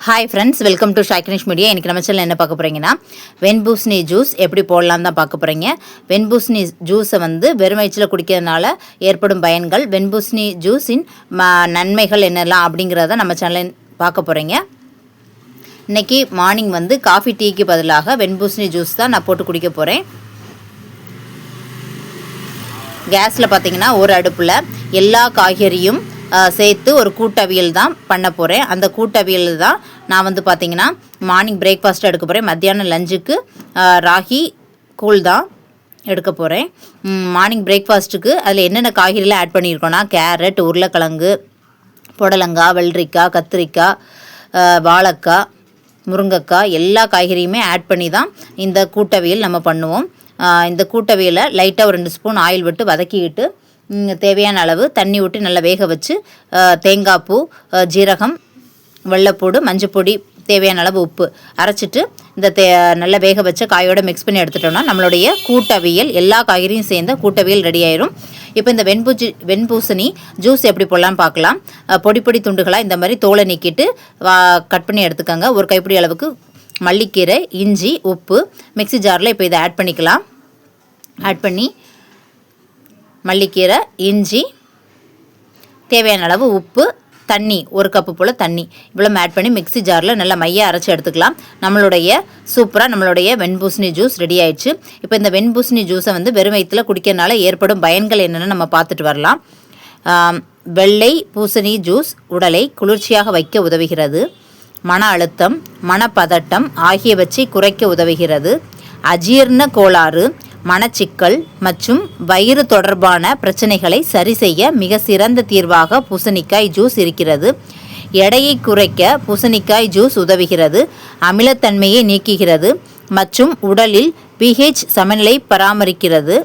Hi friends, welcome to ஷாக்கினிஷ் media. இன்றைக்கி நம்ம சேனல் என்ன பார்க்க போகிறீங்கன்னா, வெண்பூசணி ஜூஸ் எப்படி போடலான்னு தான் பார்க்க போகிறீங்க. வெண்பூசணி ஜூஸை வெறும் வயிற்றில் குடிக்கிறதுனால ஏற்படும் பயன்கள், வெண்பூசணி ஜூஸின் நன்மைகள் என்னெல்லாம் அப்படிங்கிறத நம்ம சேனலில் பார்க்க போகிறீங்க. இன்றைக்கி மார்னிங் காஃபி டீக்கு பதிலாக வெண்பூசணி ஜூஸ் தான் நான் போட்டு குடிக்க போகிறேன். கேஸில் பார்த்திங்கன்னா ஒரு அடுப்பில் எல்லா காய்கறியும் சேர்த்து ஒரு கூட்டவியல் தான் பண்ண போகிறேன். அந்த கூட்டவியல் தான் நான் பார்த்திங்கன்னா மார்னிங் பிரேக்ஃபாஸ்ட்டு எடுக்க போகிறேன். மத்தியானம் லஞ்சுக்கு ராகி கூழ் தான் எடுக்க போகிறேன். மார்னிங் பிரேக்ஃபாஸ்ட்டுக்கு அதில் என்னென்ன காய்கறிலாம் ஆட் பண்ணியிருக்கோன்னா, கேரட், உருளைக்கிழங்கு, புடலங்காய், வெள்ளரிக்காய், கத்திரிக்காய், வாழைக்காய், முருங்கைக்காய் எல்லா காய்கறியுமே ஆட் பண்ணி தான் இந்த கூட்டவியல் நம்ம பண்ணுவோம். இந்த கூட்டவியலை லைட்டாக ஒரு 2 ஸ்பூன் ஆயில் விட்டு வதக்கிக்கிட்டு தேவையான அளவு தண்ணி விட்டு நல்லா வேக வச்சு தேங்காய் பூ, ஜீரகம், வெள்ளைப்பூடு, மஞ்சப்பொடி, தேவையான அளவு உப்பு அரைச்சிட்டு இந்த நல்லா வேக வச்ச காயோடு மிக்ஸ் பண்ணி எடுத்துட்டோம்னா நம்மளுடைய கூட்டவியல் எல்லா காய்கறியும் சேர்ந்த கூட்டவியல் ரெடி ஆயிரும். இப்போ இந்த வெண்பூசணி ஜூஸ் எப்படி போடலான்னு பார்க்கலாம். பொடி பொடி துண்டுகளாக இந்த மாதிரி தோலை நீக்கிட்டு கட் பண்ணி எடுத்துக்கோங்க. ஒரு கைப்பிடி அளவுக்கு மல்லிக்கீரை, இஞ்சி, உப்பு மிக்ஸி ஜாரில் இப்போ இதை ஆட் பண்ணிக்கலாம். ஆட் பண்ணி மல்லிக்கீரை, இஞ்சி, தேவையான அளவு உப்பு, தண்ணி, ஒரு கப்பு போல் தண்ணி இவ்வளோ ஆட் பண்ணி மிக்ஸி ஜாரில் நல்லா மையாக அரைச்சி எடுத்துக்கலாம். நம்மளுடைய வெண்பூசணி ஜூஸ் ரெடி ஆயிடுச்சு. இப்போ இந்த வெண்பூசணி ஜூஸை வெறும் வயிற்றில் குடிக்கிறதுனால ஏற்படும் பயன்கள் என்னென்னு நம்ம பார்த்துட்டு வரலாம். வெள்ளை பூசணி ஜூஸ் உடலை குளிர்ச்சியாக வைக்க உதவுகிறது. மன அழுத்தம், மனப்பதட்டம் ஆகியவற்றை குறைக்க உதவுகிறது. அஜீரண கோளாறு, மனச்சிக்கல் மற்றும் வயிறு தொடர்பான பிரச்சனைகளை சரி செய்ய மிக சிறந்த தீர்வாக பூசணிக்காய் ஜூஸ் இருக்கிறது. எடையை குறைக்க பூசணிக்காய் ஜூஸ் உதவுகிறது. அமிலத்தன்மையை நீக்குகிறது மற்றும் உடலில் pH சமநிலை பராமரிக்கிறது.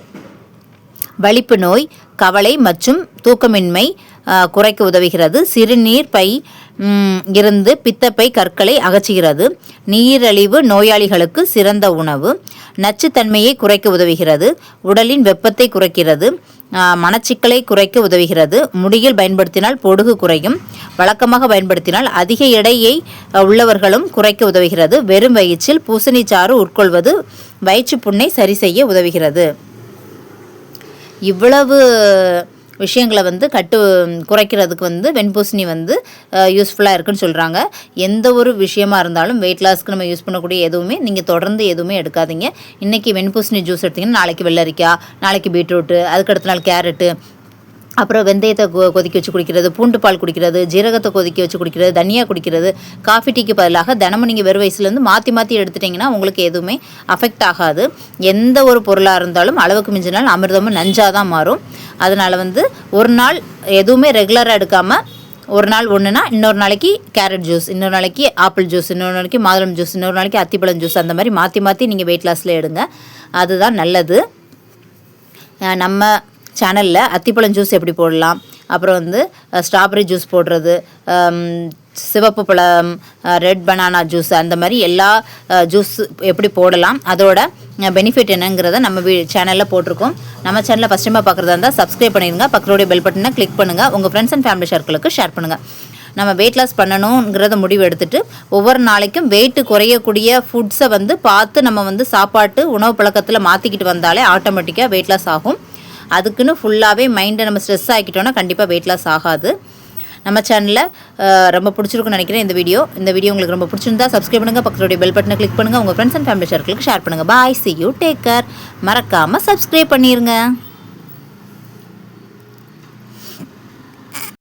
வலிப்பு நோய், கவலை மற்றும் தூக்கமின்மை குறைக்க உதவுகிறது. சிறுநீர் பை இருந்து பித்தப்பை கற்களை அகற்றுகிறது. நீரிழிவு நோயாளிகளுக்கு சிறந்த உணவு. நச்சுத்தன்மையை குறைக்க உதவுகிறது. உடலின் வெப்பத்தை குறைக்கிறது. மனச்சிக்கலை குறைக்க உதவுகிறது. முடியில் பயன்படுத்தினால் பொடுகு குறையும். வழக்கமாக பயன்படுத்தினால் அதிக எடையை உள்ளவர்களும் குறைக்க உதவுகிறது. வெறும் வயிற்றில் பூசணிச்சாறு உட்கொள்வது வயிற்று புண்ணை சரி செய்ய உதவுகிறது. இவ்வளவு விஷயங்களை குறைக்கிறதுக்கு வெண்பூசணி யூஸ்ஃபுல்லாக இருக்குன்னு சொல்கிறாங்க. எந்த ஒரு விஷயமா இருந்தாலும் வெயிட் லாஸ்க்கு நம்ம யூஸ் பண்ணக்கூடிய எதுவுமே நீங்கள் தொடர்ந்து எதுவுமே எடுக்காதீங்க. இன்றைக்கி வெண்பூசணி ஜூஸ் எடுத்திங்கன்னா நாளைக்கு வெள்ளரிக்காய், நாளைக்கு பீட்ரூட்டு, அதுக்கடுத்த நாள் கேரட்டு, அப்புறம் வெந்தயத்தை கொதிக்க வச்சு குடிக்கிறது, பூண்டு பால் குடிக்கிறது, ஜீரகத்தை கொதிக்க வச்சு குடிக்கிறது, தனியா குடிக்கிறது. காஃபி டீக்கு பதிலாக தினமும் நீங்கள் வெறும் வயசுலேருந்து மாற்றி எடுத்துட்டிங்கன்னா உங்களுக்கு எதுவுமே அஃபெக்ட் ஆகாது. எந்த ஒரு பொருளாக இருந்தாலும் அளவுக்கு மிஞ்சினால் அமிர்தமும் நஞ்சாக தான் மாறும். அதனால் ஒரு நாள் எதுவுமே ரெகுலராக எடுக்காமல் ஒரு நாள் ஒன்றுனா இன்னொரு நாளைக்கு கேரட் ஜூஸ், இன்னொரு நாளைக்கு ஆப்பிள் ஜூஸ், இன்னொரு நாளைக்கு மாதுளம் ஜூஸ், இன்னொரு நாளைக்கு அத்திப்பழம் ஜூஸ், அந்த மாதிரி மாற்றி நீங்கள் வெயிட் லாஸில் எடுங்க. அதுதான் நல்லது. நம்ம சேனலில் அத்திப்பழம் ஜூஸ் எப்படி போடலாம், அப்புறம் ஸ்ட்ராபெரி ஜூஸ் போடுறது, சிவப்பு பழம், ரெட் பனானா ஜூஸ், அந்த மாதிரி எல்லா ஜூஸ் எப்படி போடலாம், அதோட பெனிஃபிட் என்னங்கிறத நம்ம சேனலில் போட்டிருக்கோம். நம்ம சேனலில் ஃபஸ்ட் டைமாக பார்க்குறதா இருந்தால் சப்ஸ்கிரைப் பண்ணிடுங்க. பக்கத்துடைய பெல் பட்டனை கிளிக் பண்ணுங்கள். உங்கள் ஃப்ரெண்ட்ஸ் அண்ட் ஃபேமிலி சர்க்கிளுக்கு ஷேர் பண்ணுங்கள். நம்ம வெயிட் லாஸ் பண்ணணுங்கிறத முடிவு எடுத்துகிட்டு ஒவ்வொரு நாளைக்கும் வெயிட்டு குறையக்கூடிய ஃபுட்ஸை பார்த்து நம்ம சாப்பாட்டு உணவு பழக்கத்தில் மாற்றிக்கிட்டு வந்தாலே ஆட்டோமேட்டிக்காக வெயிட் லாஸ் ஆகும். அதுக்குன்னு ஃபுல்லாகவே மைண்டை நம்ம ஸ்ட்ரெஸ் ஆகிக்கிட்டோன்னா கண்டிப்பாக வெயிட் லாஸ் ஆகாது. நம்ம சேனலில் ரொம்ப பிடிச்சிருக்குன்னு நினைக்கிறேன் இந்த வீடியோ உங்களுக்கு ரொம்ப பிடிச்சிருந்தா சப்ஸ்கிரைப் பண்ணுங்கள். பக்கத்துடைய பெல் பட்டனை கிளிக் பண்ணுங்கள். உங்கள் ஃப்ரெண்ட்ஸ் அண்ட் ஃபேமிலி சர்க்கிளுக்கு ஷேர் பண்ணுங்கள். பாய், see you, டேக் கேர். மறக்காமல் சப்ஸ்கிரைப் பண்ணிடுங்க.